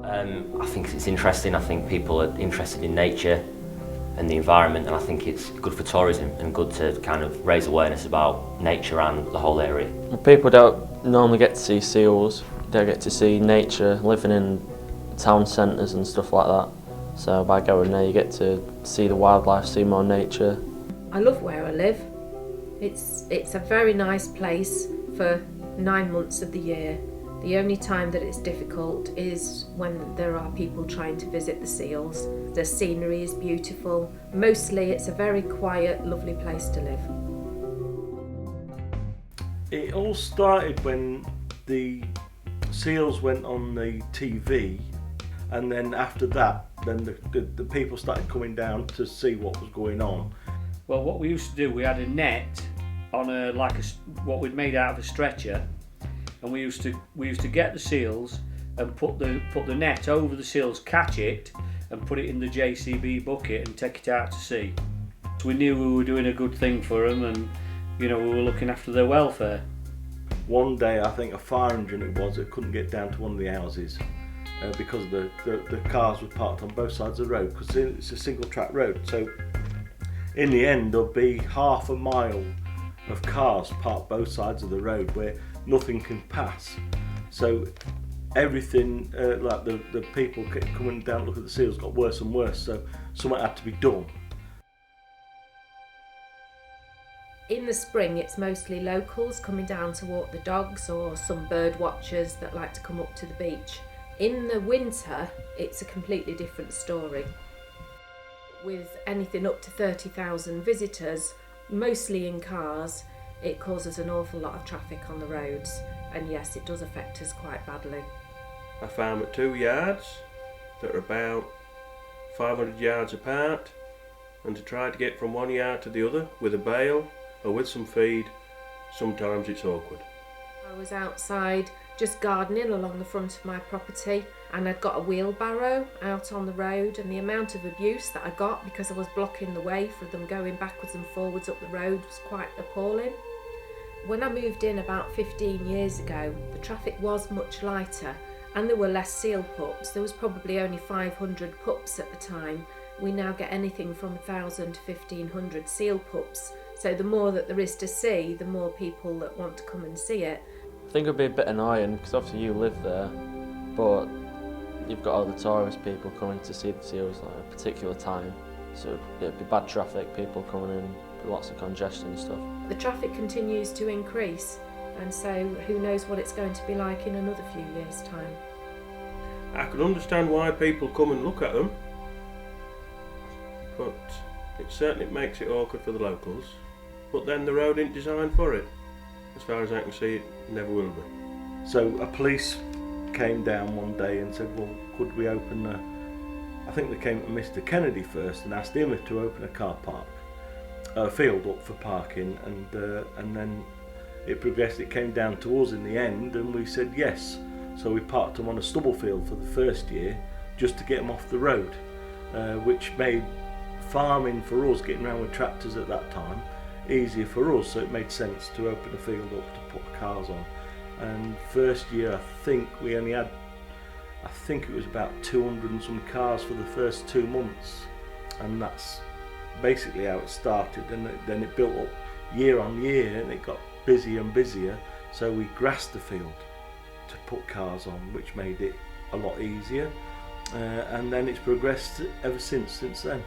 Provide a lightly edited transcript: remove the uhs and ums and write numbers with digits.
I think it's interesting. I think people are interested in nature and the environment, and I think it's good for tourism and good to kind of raise awareness about nature and the whole area. People don't normally get to see seals. They get to see nature living in town centres and stuff like that. So by going there you get to see the wildlife, see more nature. I love where I live. It's a very nice place for 9 months of the year. The only time that it's difficult is when there are people trying to visit the seals. The scenery is beautiful. Mostly it's a very quiet, lovely place to live. It all started when the seals went on the TV, and then after that, then the people started coming down to see what was going on. Well, what we used to do, we had a net on what we'd made out of a stretcher, and we used to get the seals and put the net over the seals, catch it, and put it in the JCB bucket and take it out to sea. So we knew we were doing a good thing for them, and we were looking after their welfare. One day, I think a fire engine it couldn't get down to one of the houses because the cars were parked on both sides of the road, because it's a single track road. So in the end, there'll be half a mile of cars parked both sides of the road where nothing can pass. So everything, like the people coming down to look at the seals, got worse and worse. So something had to be done. In the spring, it's mostly locals coming down to walk the dogs, or some bird watchers that like to come up to the beach. In the winter, it's a completely different story. With anything up to 30,000 visitors, mostly in cars, it causes an awful lot of traffic on the roads, and yes, it does affect us quite badly. I found at 2 yards that are about 500 yards apart, and to try to get from one yard to the other with a bale or with some feed, sometimes it's awkward. I was outside just gardening along the front of my property, and I'd got a wheelbarrow out on the road, and the amount of abuse that I got because I was blocking the way for them going backwards and forwards up the road was quite appalling. When I moved in about 15 years ago, the traffic was much lighter and there were less seal pups. There was probably only 500 pups at the time. We now get anything from 1,000 to 1,500 seal pups. So the more that there is to see, the more people that want to come and see it. I think it'd be a bit annoying because obviously you live there, but you've got all the tourist people coming to see the seals at a particular time. So it'd be bad traffic, people coming in, lots of congestion and stuff. The traffic continues to increase, and so who knows what it's going to be like in another few years' time. I can understand why people come and look at them, but it certainly makes it awkward for the locals. But then the road isn't designed for it. As far as I can see, it never will be. So a police came down one day and said, well, could we open I think they came to Mr. Kennedy first and asked him to open a car park, a field up for parking, and then it progressed. It came down to us in the end, and we said yes. So we parked them on a stubble field for the first year, just to get them off the road, which made farming for us, getting around with tractors at that time, easier for us. So it made sense to open a field up to put cars on. And first year, I think we only had, I think it was about 200 and some cars for the first 2 months, and that's basically how it started. And then it built up year on year, and it got busier and busier. So we grassed the field to put cars on, which made it a lot easier. And then it's progressed ever since then.